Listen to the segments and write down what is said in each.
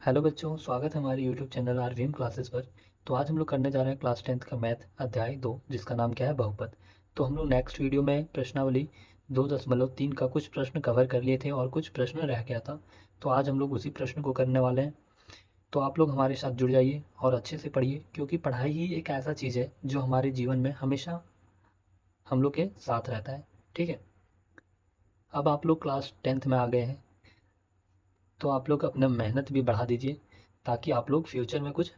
Hello बच्चों, स्वागत है हमारे यूट्यूब चैनल आरवीएम क्लासेस पर। तो आज हम लोग करने जा रहे हैं क्लास 10th का मैथ अध्याय 2, जिसका नाम क्या है, बहुपद। तो हम लोग नेक्स्ट वीडियो में प्रश्नावली 2.3 का कुछ प्रश्न कवर कर लिए थे और कुछ प्रश्न रह गया था। तो आज हम लोग उसी प्रश्न को करने वाले हैं। तो आप लोग हमारे साथ जुड़ जाइए और अच्छे से पढ़िए, क्योंकि पढ़ाई ही एक ऐसा चीज़ है जो हमारे जीवन में हमेशा हम लोग के साथ रहता है। ठीक है, अब आप लोग क्लास 10th में आ गए हैं, तो आप लोग अपना मेहनत भी बढ़ा दीजिए, ताकि आप लोग फ्यूचर में कुछ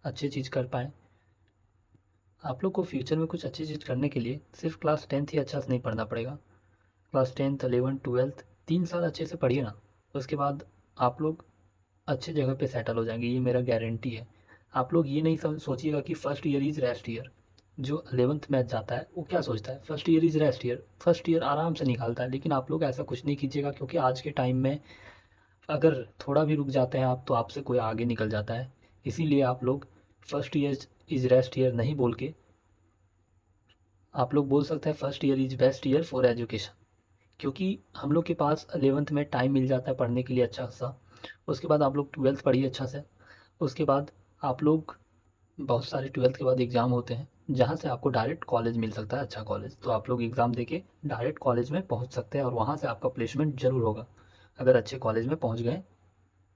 अच्छी चीज़ कर पाएँ। आप लोग को फ्यूचर में कुछ अच्छी चीज़ करने के लिए सिर्फ क्लास 10th ही अच्छा से नहीं पढ़ना पड़ेगा। क्लास 10th 11th 12th 3 साल अच्छे से पढ़िए ना। उसके बाद आप लोग अच्छे जगह पे सेटल हो जाएंगे, ये मेरा गारंटी है। आप लोग ये नहीं सोचिएगा कि first year is rest year. जो 11th मैथ जाता है वो क्या सोचता है, first year is rest year, first year आराम से निकालता है। लेकिन आप लोग ऐसा कुछ नहीं कीजिएगा, क्योंकि आज के टाइम में अगर थोड़ा भी रुक जाते हैं आप, तो आपसे कोई आगे निकल जाता है। इसीलिए आप लोग first year is rest year नहीं बोल के आप लोग बोल सकते हैं first year is best year for education. क्योंकि हम लोग के पास 11th में टाइम मिल जाता है पढ़ने के लिए अच्छा सा। उसके बाद आप लोग 12th पढ़िए अच्छा से। उसके बाद आप लोग बहुत सारे 12th के बाद एग्ज़ाम होते हैं, जहाँ से आपको डायरेक्ट कॉलेज मिल सकता है, अच्छा कॉलेज। तो आप लोग एग्ज़ाम देके डायरेक्ट कॉलेज में पहुँच सकते हैं और वहाँ से आपका प्लेसमेंट ज़रूर होगा, अगर अच्छे कॉलेज में पहुँच गए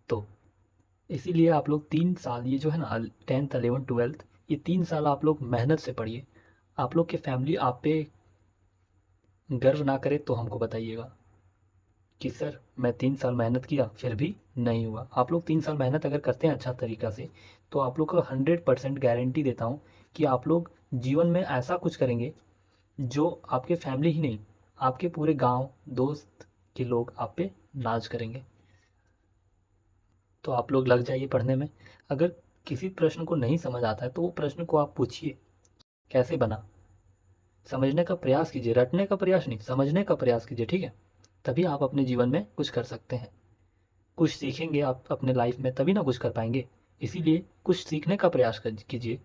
तो। इसीलिए आप लोग 3 साल, ये जो है ना 10th 11th 12th, ये 3 साल आप लोग मेहनत से पढ़िए। आप लोग की फैमिली आप पे गर्व ना करे तो हमको बताइएगा कि सर मैं 3 साल मेहनत किया फिर भी नहीं हुआ। आप लोग 3 साल मेहनत अगर करते हैं अच्छा तरीक़ा से, तो आप लोग को 100% गारंटी देता हूँ कि आप लोग जीवन में ऐसा कुछ करेंगे जो आपके फैमिली ही नहीं, आपके पूरे गांव दोस्त के लोग आप पे नाज करेंगे। तो आप लोग लग जाइए पढ़ने में। अगर किसी प्रश्न को नहीं समझ आता है तो वो प्रश्न को आप पूछिए कैसे बना, समझने का प्रयास कीजिए, रटने का प्रयास नहीं, समझने का प्रयास कीजिए। ठीक है, तभी आप अपने जीवन में कुछ कर सकते हैं। कुछ सीखेंगे आप अपने लाइफ में, तभी ना कुछ कर पाएंगे। इसीलिए कुछ सीखने का प्रयास कीजिए,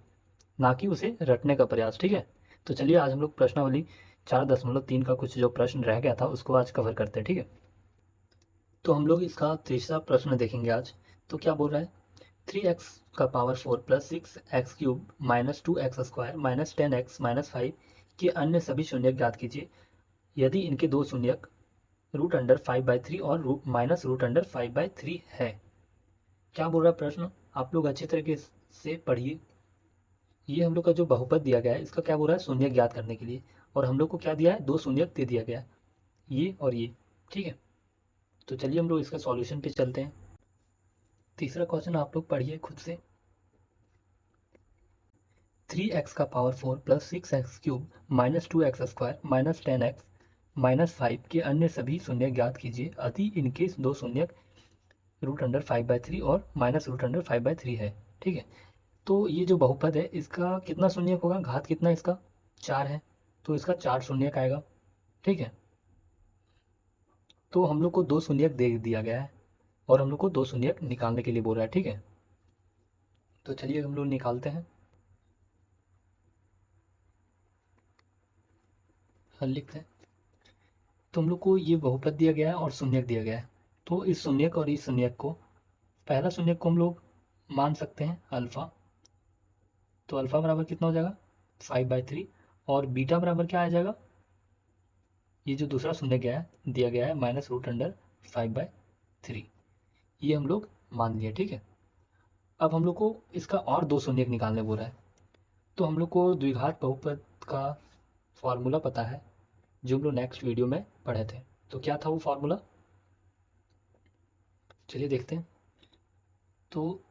ना कि उसे रटने का प्रयास। ठीक है, तो चलिए आज हम लोग प्रश्नावली 4.3 का कुछ जो प्रश्न रह गया था उसको आज कवर करते हैं। ठीक है, तो हम लोग इसका तीसरा प्रश्न देखेंगे आज। तो क्या बोल रहा है, 3x का power 4 plus 6x cube minus 2x square minus 10x minus 5 के अन्य सभी शून्यक ज्ञात कीजिए यदि इनके दो शून्यक √5/3 और माइनस √5/3 है। क्या बोल रहा है प्रश्न, आप लोग अच्छे तरीके से पढ़िए। ये हम लोग का जो बहुपद दिया गया है, इसका क्या बोल रहा है, शून्य ज्ञात करने के लिए। और हम लोग को क्या दिया है, दो शून्यक दे दिया गया है, ये और ये। ठीक है, तो चलिए हम लोग इसका सॉल्यूशन पे चलते हैं। तीसरा क्वेश्चन आप लोग पढ़िए खुद से। 3x का power 4 plus 6x cube minus 2x square minus 10x minus 5 के अन्य सभी शून्य ज्ञात कीजिए यदि इनके दो शून्यक √5/3 और माइनस √5/3 है। ठीक है, तो ये जो बहुपद है इसका कितना शून्यक होगा, घात कितना है इसका, 4 है, तो इसका 4 शून्यक आएगा। ठीक है, तो हम लोग को दो शून्यक दे दिया गया है और हम लोग को दो शून्यक निकालने के लिए बोल रहा है। ठीक है, तो चलिए हम लोग निकालते हैं, हल लिखते हैं। तो हम लोग को ये बहुपद दिया गया है और शून्यक दिया गया है। तो इस शून्यक और इस शून्यक को, पहला शून्यक को हम लोग मान सकते हैं अल्फ़ा। तो अल्फ़ा बराबर कितना हो जाएगा, 5/3। और बीटा बराबर क्या आ जाएगा, ये जो दूसरा शून्य गया है दिया गया है -√5/3। ये हम लोग मान लिए। ठीक है, अब हम लोग को इसका और दो शून्यक निकालने बोल रहा है। तो हम लोग को द्विघात बहुपद का फॉर्मूला पता है, जो हम लोग नेक्स्ट वीडियो में पढ़े थे। तो क्या था वो फार्मूला, चलिए देखते हैं। तो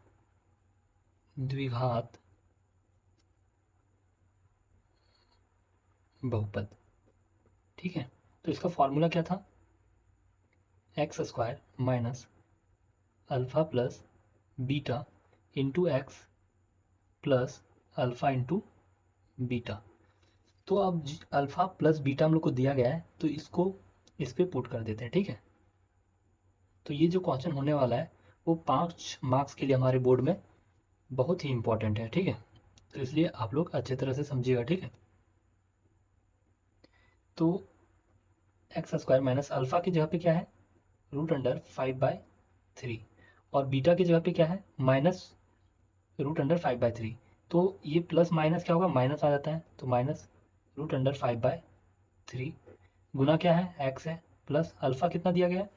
द्विघात बहुपद, ठीक है, तो इसका फॉर्मूला क्या था, x square minus alpha plus beta into x plus alpha into beta. तो अब अल्फ़ा प्लस बीटा हम लोग को दिया गया है, तो इसको इस पे पुट कर देते हैं। ठीक है, तो ये जो क्वेश्चन होने वाला है वो 5 मार्क्स के लिए हमारे बोर्ड में बहुत ही इंपॉर्टेंट है। ठीक है, तो इसलिए आप लोग अच्छे तरह से समझिएगा। ठीक है, तो एक्स स्क्वायर माइनस अल्फ़ा की जगह पे क्या है, √5/3, और बीटा की जगह पे क्या है -√5/3। तो ये प्लस माइनस क्या होगा, माइनस आ जाता है, तो -√5/3 गुना क्या है, x है, प्लस अल्फा कितना दिया गया है,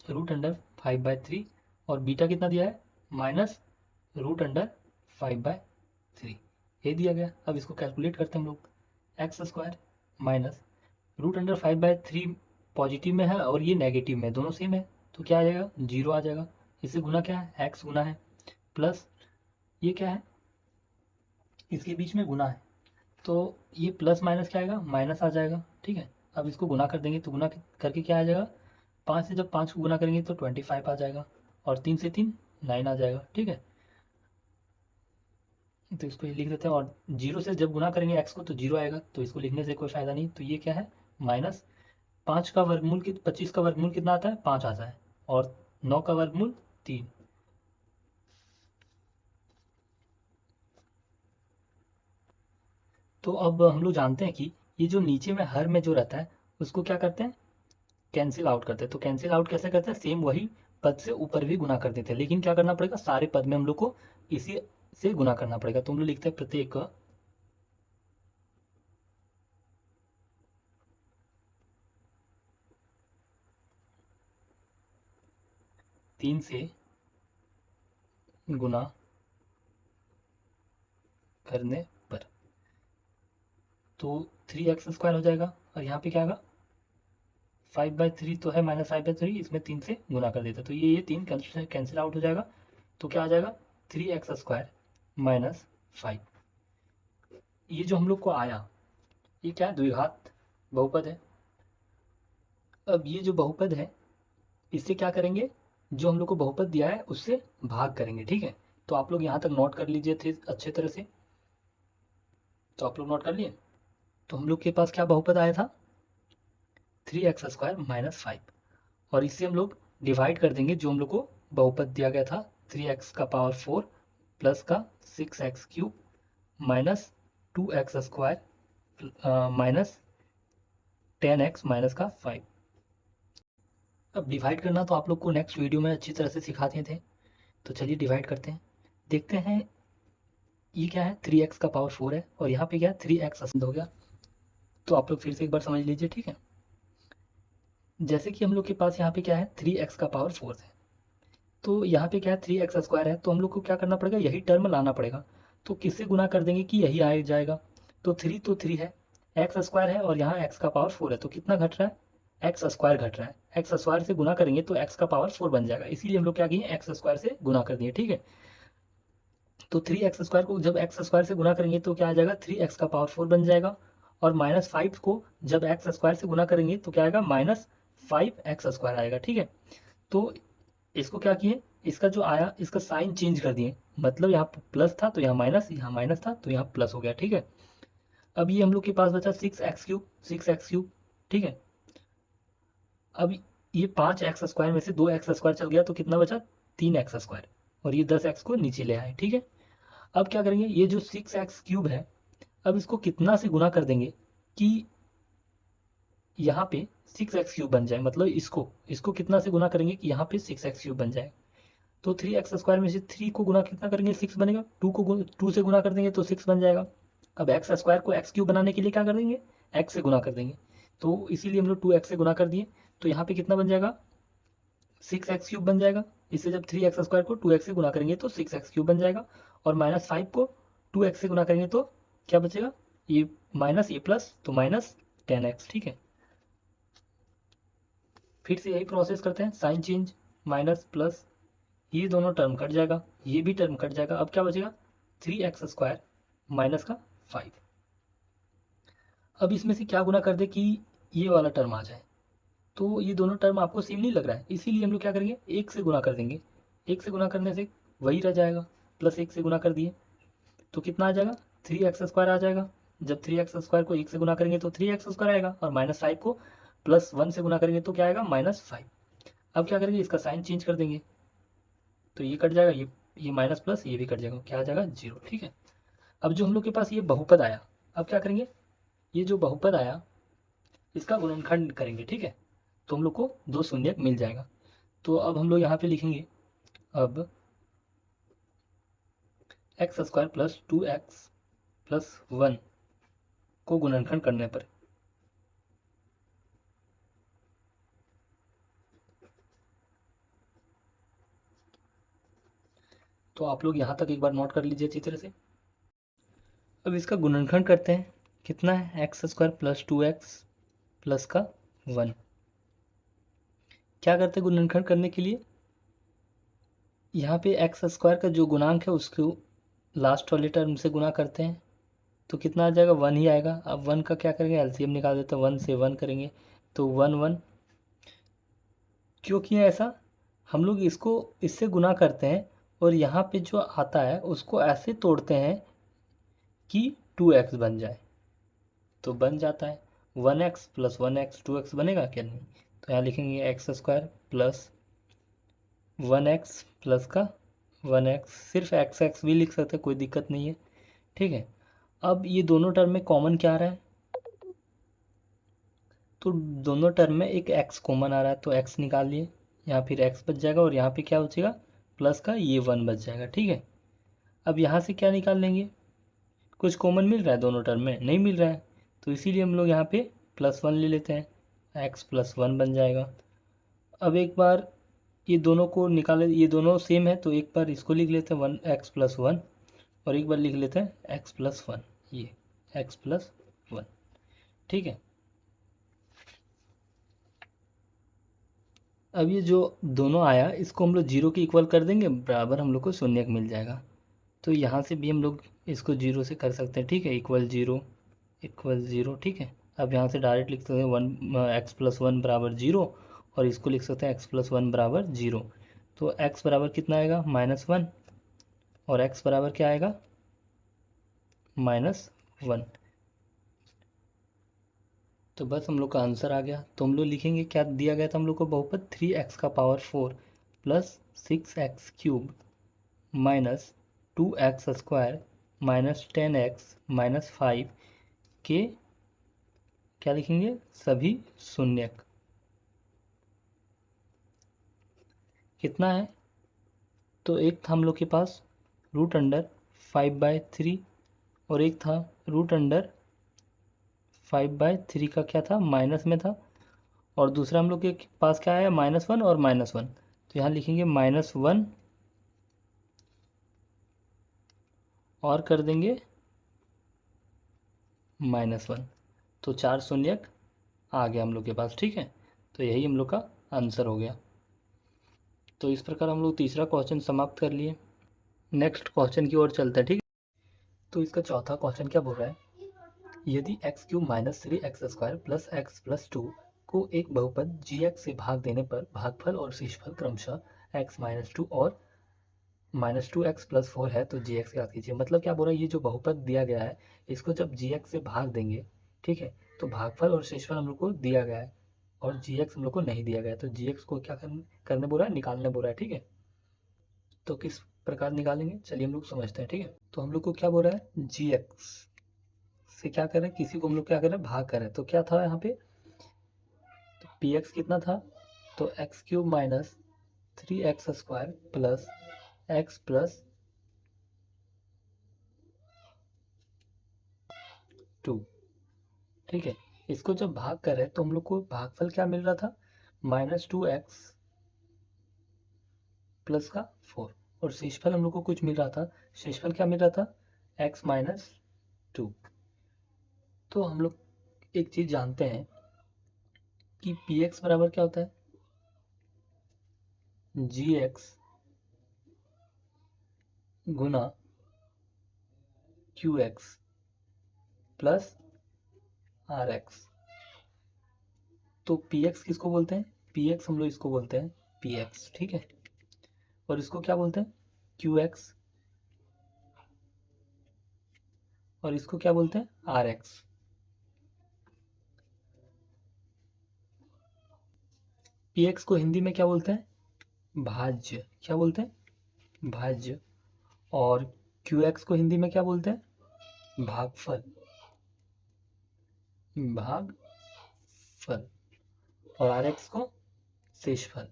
√5/3, और बीटा कितना दिया है, -√5/3, ये दिया गया। अब इसको कैलकुलेट करते हैं हम लोग, x² माइनस √5/3 पॉजिटिव में है और ये नेगेटिव में, दोनों सेम है, तो क्या आ जाएगा, 0 आ जाएगा। इससे गुना क्या है, x गुना है, प्लस ये क्या है, इसके बीच में गुना है, तो ये प्लस माइनस क्या आएगा, माइनस आ जाएगा, ठीक है। अब इसको गुना कर देंगे तो गुना करके क्या आ जाएगा, 5 से जब 5 को गुना करेंगे तो 25 आ जाएगा, और 3 से 3 9 आ जाएगा, ठीक है। तो इसको ये लिख देते हैं, और 0 से जब गुना करेंगे x को तो 0 आएगा, तो इसको लिखने से कोई फ़ायदा नहीं। तो ये क्या है, माइनस 5 का वर्गमूल 25 का वर्गमूल कितना आता है, 5 आता है, और 9 का वर्गमूल 3। तो अब हम लोग जानते हैं कि ये जो नीचे में हर में जो रहता है उसको क्या करते हैं, कैंसिल आउट करते हैं। तो कैंसिल आउट कैसे करते हैं, सेम वही पद से ऊपर भी गुना कर देते हैं, लेकिन क्या करना पड़ेगा, सारे पद में हम लोग को इसी से गुना करना पड़ेगा। तो हम लोग लिखते हैं प्रत्येक 3 से गुना करने पर, तो 3x² हो जाएगा, और यहाँ पे क्या आएगा, 5/3 तो है, -5/3, इसमें 3 से गुना कर देते, तो ये 3 कैंसिल आउट हो जाएगा, तो क्या आ जाएगा, 3x² माइनस 5। ये जो हम लोग को आया, ये क्या है, द्विघात बहुपद है। अब ये जो बहुपद है इससे क्या करेंगे, जो हम लोग को बहुपद दिया है उससे भाग करेंगे, ठीक है। तो आप लोग यहाँ तक नोट कर लीजिए थे अच्छे तरह से, तो आप लोग नोट कर लिए। तो हम लोग के पास क्या बहुपद आया था, 3x² माइनस 5, और इससे हम लोग डिवाइड कर देंगे जो हम लोग को बहुपद दिया गया था, 3x⁴ प्लस का 6x³ minus 2x² minus 10x minus का 5। अब डिवाइड करना तो आप लोग को नेक्स्ट वीडियो में अच्छी तरह से सिखाते थे, तो चलिए डिवाइड करते हैं, देखते हैं। ये क्या है, 3x⁴ है, और यहाँ पे क्या है, 3x हो गया। तो आप लोग फिर से एक बार समझ लीजिए, ठीक है। जैसे कि हम लोग के पास यहाँ पे क्या है, 3x⁴ है, तो यहाँ पे क्या है, 3x² है, तो हम लोग को क्या करना पड़ेगा, यही टर्म लाना पड़ेगा। तो किससे गुना कर देंगे कि यही आ जाएगा, तो 3 है, x² है, और यहाँ x⁴ है, तो कितना घट रहा है, x² घट रहा है, x² से गुना करेंगे तो x⁴ बन जाएगा, इसीलिए हम लोग क्या किए, x² से गुना कर दिए, ठीक है। तो 3x² को जब x² से गुना करेंगे तो क्या आ जाएगा, 3x⁴ बन जाएगा, और -5 को जब x² से गुना करेंगे तो क्या आएगा, -5x² आएगा, ठीक है। तो इसको क्या किए, इसका जो आया इसका साइन चेंज कर दिए, मतलब यहाँ प्लस था तो यहाँ माइनस, यहाँ माइनस था तो यहाँ प्लस हो गया, ठीक है। अब ये हम लोग के पास बचा 6x³, ठीक है। अब ये 5x² में से 2x² चल गया, तो कितना बचा, 3x², और ये 10x को नीचे ले आए, ठीक है। अब क्या करेंगे, ये जो 6x³ है, अब इसको कितना से गुना कर देंगे कि यहाँ पे 6x³ बन जाए, मतलब इसको कितना से गुना करेंगे कि यहाँ पे 6x³ बन जाए। तो 3x² में से 3 को गुना कितना करेंगे, 6 बनेगा, 2 से गुना कर देंगे तो 6 बन जाएगा। अब x² को x³ बनाने के लिए क्या कर देंगे, x से गुना कर देंगे, तो इसीलिए हम लोग 2x से गुना कर दिए, तो यहाँ पे कितना बन जाएगा, 6x³ बन जाएगा। इससे जब 3x² को 2x से गुना करेंगे तो 6x³ बन जाएगा, और -5 को 2x से गुना करेंगे तो क्या बचेगा, ये माइनस ये प्लस, तो -10x, ठीक है। फिर से यही प्रोसेस करते हैं, साइन चेंज, माइनस प्लस, ये दोनों टर्म कट जाएगा, ये भी टर्म कट जाएगा, अब क्या बचेगा, 3x² माइनस का 5। अब इसमें से क्या गुना कर दे कि ये वाला टर्म आ जाए, तो ये दोनों टर्म आपको सेम नहीं लग रहा है, इसीलिए हम लोग क्या करेंगे, 1 से गुना कर देंगे, 1 से गुना करने से वही रह जाएगा, प्लस 1 से गुना कर दिए तो कितना आ जाएगा, 3x² आ जाएगा। जब 3x² को 1 से गुना करेंगे तो 3x² आएगा, और -5 को +1 से गुना करेंगे तो क्या आएगा, -5। अब क्या करेंगे, इसका साइन चेंज कर देंगे, तो ये कट जाएगा, ये माइनस प्लस ये भी कट जाएगा, क्या आ जाएगा, 0, ठीक है। अब जो हम लोग के पास ये बहुपद आया, अब क्या करेंगे, ये जो बहुपद आया इसका गुणनखंड करेंगे, ठीक है। तो हम लोग को 2 शून्य मिल जाएगा। तो अब हम लोग यहाँ पे लिखेंगे अब x square plus 2x plus 1 को गुणनखंड करने पर तो आप लोग यहाँ तक एक बार नोट कर लीजिए अच्छी तरह से। अब इसका गुणनखंड करते हैं। कितना है? X square plus 2x plus का 1। क्या करते हैं गुणनखंड करने के लिए? यहाँ पे एक्स स्क्वायर का जो गुणांक है उसको लास्ट वाले टर्म से गुणा करते हैं, तो कितना आ जाएगा? 1 ही आएगा। अब 1 का क्या करेंगे? एलसीएम निकाल देते हैं। 1 से 1 करेंगे तो 1 1। क्यों किया ऐसा? हम लोग इसको इससे गुना करते हैं और यहाँ पे जो आता है उसको ऐसे तोड़ते हैं कि 2x बन जाए, तो बन जाता है 1x प्लस 1x 2x बनेगा क्या? नहीं। तो यहाँ लिखेंगे x square plus 1x plus का 1x, सिर्फ एक्स एक्स भी लिख सकते हैं, कोई दिक्कत नहीं है। ठीक है। अब ये दोनों टर्म में कॉमन क्या आ रहा है? तो दोनों टर्म में एक x कॉमन आ रहा है, तो x निकाल लिए। यहाँ फिर x बच जाएगा और यहाँ पे क्या बचेगा? प्लस का ये 1 बच जाएगा। ठीक है। अब यहाँ से क्या निकाल लेंगे? कुछ कॉमन मिल रहा है दोनों टर्म में? नहीं मिल रहा है, तो इसीलिए हम लोग यहाँ पे प्लस 1 ले लेते हैं। x प्लस 1 बन जाएगा। अब एक बार ये दोनों को निकाले, ये दोनों सेम है तो एक बार इसको लिख लेते हैं 1x प्लस 1 और एक बार लिख लेते हैं x प्लस 1, ये x प्लस 1। ठीक है। अब ये जो दोनों आया इसको हम लोग जीरो के इक्वल कर देंगे, बराबर हम लोग को शून्य मिल जाएगा। तो यहाँ से भी हम लोग इसको जीरो से कर सकते हैं। ठीक है। Equal zero. ठीक है। अब यहाँ से डायरेक्ट लिख सकते हैं 1 x प्लस 1 बराबर जीरो और इसको लिख सकते हैं x प्लस 1 बराबर जीरो। तो x बराबर कितना आएगा? -1 और x बराबर क्या आएगा? -1। तो बस हम लोग का आंसर आ गया। तो हम लोग लिखेंगे क्या दिया गया था हम लोग को? बहुपद 3x का power 4 plus 6x cube minus 2x square minus 10x minus 5 के क्या लिखेंगे? सभी शून्यक। कितना है? तो एक था हम लोग के पास √5/3 और एक था √5/3 का क्या था? माइनस में था। और दूसरा हम लोग के पास क्या आया? -1 और -1। तो यहाँ लिखेंगे -1 और कर देंगे -1। तो 4 शून्यक आ गया हम लोग के पास। ठीक है। तो यही हम लोग का आंसर हो गया। तो इस प्रकार हम लोग तीसरा क्वेश्चन समाप्त कर लिए। नेक्स्ट क्वेश्चन की ओर चलते हैं। ठीक है। तो इसका चौथा क्वेश्चन क्या बोल रहा है? यदि x cube minus 3x square plus x plus 2 को एक बहुपद gx से भाग देने पर भागफल और शेषफल क्रमशः x माइनस 2 और -2x प्लस 4 है, तो gx याद कीजिए। मतलब क्या बोल रहा है? ये जो बहुपद दिया गया है इसको जब gx से भाग देंगे, ठीक है, तो भागफल और शेषफल हम लोग को दिया गया है और gx हम लोग को नहीं दिया गया है, तो gx को क्या करने बोल रहा है? निकालने बोल रहा है। ठीक है। तो किस प्रकार निकालेंगे चलिए हम लोग समझते हैं। ठीक है। तो हम लोग को क्या बोल रहा है? gx से क्या करें? किसी को हम लोग क्या करें? भाग करें। तो क्या था यहाँ पे? तो px कितना था? तो x cube minus 3x square plus x plus 2। ठीक है। इसको जब भाग कर रहे हैं तो हम लोग को भागफल क्या मिल रहा था? -2x प्लस का 4 और शेषफल हम लोग को कुछ मिल रहा था। शेषफल क्या मिल रहा था? x minus 2। तो हम लोग एक चीज़ जानते हैं कि px बराबर क्या होता है? gx गुना qx प्लस rx। तो px किसको बोलते हैं? px हम लोग इसको बोलते हैं px। ठीक है। और इसको क्या बोलते हैं? qx। और इसको क्या बोलते हैं? rx। px को हिंदी में क्या बोलते हैं? भाज्य। क्या बोलते हैं? भाज्य। और qx को हिंदी में क्या बोलते हैं? भागफल। भागफल। और rx को शेषफल।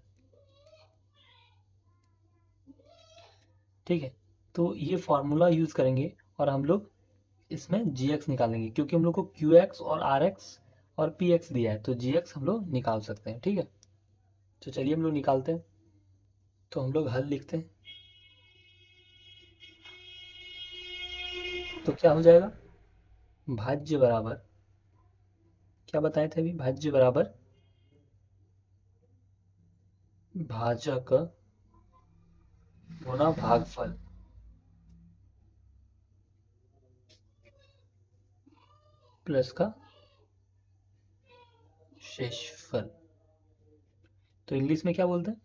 ठीक है। तो ये फार्मूला यूज़ करेंगे और हम लोग इसमें gx निकालेंगे, क्योंकि हम लोग को qx और rx और px दिया है, तो gx हम लोग निकाल सकते हैं। ठीक है, तो चलिए हम लोग निकालते हैं। तो हम लोग हल लिखते हैं। तो क्या हो जाएगा, भाज्य बराबर, क्या बताए थे अभी, भाज्य बराबर भाजक गुना भागफल प्लस का शेषफल। तो इंग्लिश में क्या बोलते हैं,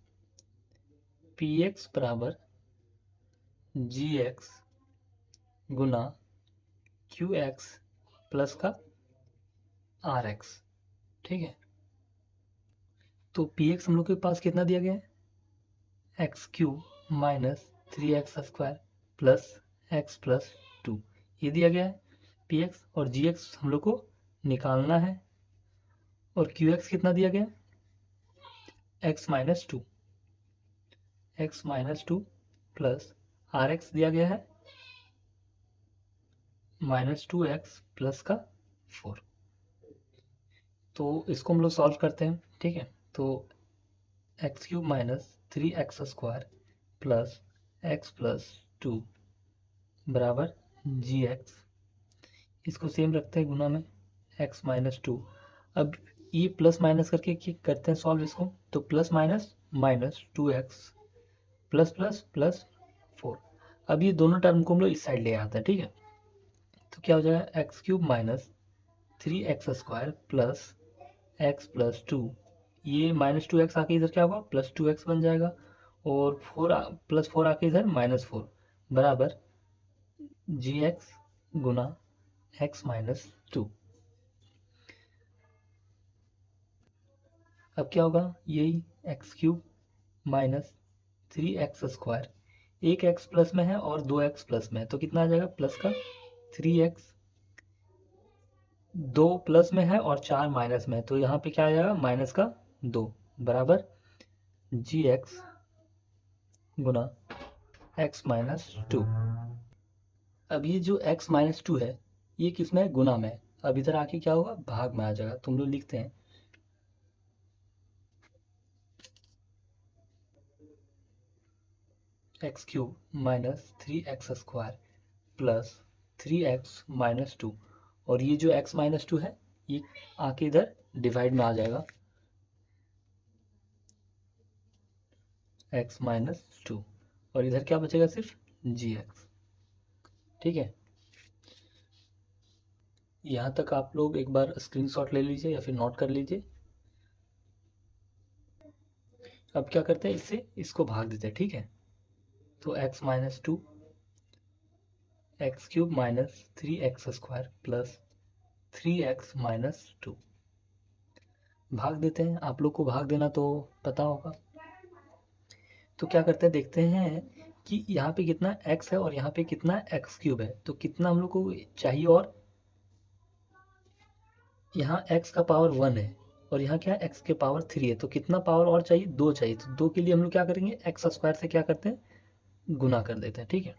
पी एक्स बराबर जी एक्स गुना क्यू एक्स प्लस का आर एक्स। ठीक है, तो पी एक्स हम लोग के पास कितना दिया गया है, x cube minus 3x² plus x plus 2, ये दिया गया है पी एक्स। और जी एक्स हम लोग को निकालना है, और क्यू एक्स कितना दिया गया, x minus two, x minus two plus r x दिया गया है -2x प्लस का 4। तो इसको हम लोग सॉल्व करते हैं। ठीक है, तो x cube minus 3x² plus x plus 2 बराबर जी एक्स, इसको सेम रखते हैं गुना में x माइनस 2। अब ये प्लस माइनस करके करते हैं सॉल्व इसको, तो plus minus minus 2x plus plus plus 4। अब ये दोनों टर्म को हम लोग इस साइड ले आते हैं। ठीक है, तो क्या हो जाएगा, x cube minus 3x² plus x plus 2, ये -2x आके इधर क्या होगा, +2x बन जाएगा, और 4 प्लस 4 आके इधर -4 बराबर जी एक्स गुना एक्स माइनस 2। अब क्या होगा, यही एक्स क्यूब माइनस 3x², एक x प्लस में है और 2x प्लस में है, तो कितना आ जाएगा, प्लस का 3x, 2 प्लस में है और 4 माइनस में है, तो यहाँ पे क्या आ जाएगा, माइनस का 2 बराबर जी एक्स गुना एक्स माइनस 2। अब ये जो x माइनस 2 है, ये किस में है, गुना में है। अब इधर आके क्या होगा, भाग में आ जाएगा। तुम लोग लिखते हैं x cube minus 3x² plus 3x minus 2, और ये जो x माइनस 2 है, ये आके इधर डिवाइड में आ जाएगा, x माइनस 2, और इधर क्या बचेगा, सिर्फ जी एक्स। ठीक है, यहाँ तक आप लोग एक बार स्क्रीनशॉट ले लीजिए या फिर नोट कर लीजिए। अब क्या करते हैं, इससे इसको भाग देते हैं। ठीक है, तो x minus 2, x cube minus 3x² plus 3x minus 2, भाग देते हैं। आप लोग को भाग देना तो पता होगा। तो क्या करते हैं, देखते हैं कि यहाँ पे कितना x है और यहाँ पे कितना एक्स क्यूब है, तो कितना हम लोग को चाहिए, और यहाँ x का पावर 1 है और यहाँ क्या है, x के पावर 3 है, तो कितना पावर और चाहिए, 2 चाहिए। तो 2 के लिए हम लोग क्या करेंगे, x² से क्या करते हैं, गुना कर देते हैं। ठीक है,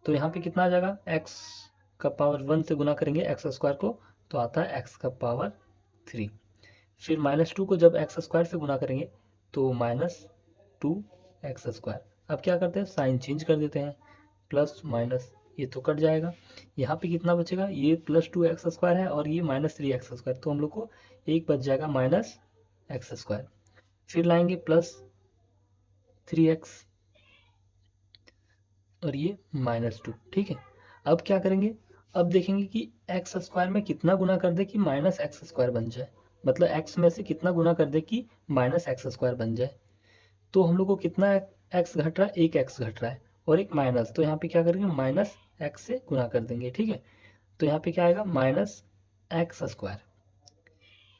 तो यहाँ पे कितना आ जाएगा, x का पावर 1 से गुना करेंगे x² को, तो आता है x का पावर 3। फिर -2 को जब x² से गुना करेंगे तो -2x²। अब क्या करते हैं, साइन चेंज कर देते हैं, प्लस माइनस ये तो कट जाएगा। यहाँ पे कितना बचेगा, ये +2x² है और ये -3x², तो हम लोग को एक बच जाएगा -x²। फिर लाएंगे +3x और ये -2। ठीक है, अब क्या करेंगे, अब देखेंगे कि x² में कितना गुना कर दे कि -x² बन जाए, मतलब x में से कितना गुना कर दे कि -x² बन जाए। तो हम लोग को कितना x घट रहा है, एक x घट रहा है और एक माइनस, तो यहाँ पे क्या करेंगे, -x से गुना कर देंगे। ठीक है, तो यहाँ पे क्या आएगा, -x²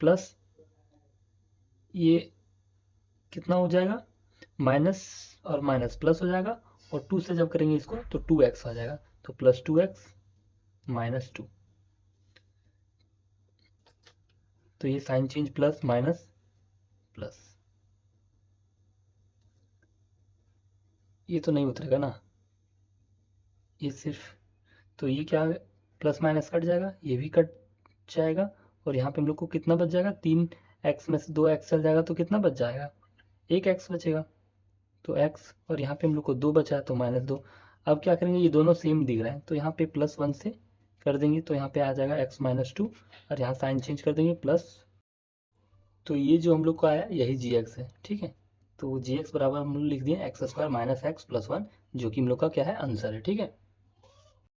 प्लस ये कितना हो जाएगा, माइनस और माइनस प्लस हो जाएगा, और 2 से जब करेंगे इसको तो 2x आ जाएगा, तो +2x -2। तो ये sign change plus minus plus, ये तो नहीं उतरेगा ना, ये सिर्फ, तो ये क्या प्लस माइनस कट जाएगा, ये भी कट जाएगा, और यहाँ पे हम लोग को कितना बच जाएगा, 3x में से 2x चल जाएगा तो कितना बच जाएगा, 1x बचेगा। तो x और यहाँ पे हम लोग को 2 बचा है तो -2। अब क्या करेंगे, ये दोनों सेम दिख रहे हैं तो यहाँ पे +1 से कर देंगे तो यहाँ पे आ जाएगा x-2, और यहाँ साइन चेंज कर देंगे प्लस। तो ये जो हम लोग को आया यही gx है, ठीक है। तो gx बराबर हम लोग लिख दिए x² - x + 1, जो कि हम लोग का क्या है, आंसर है, ठीक है।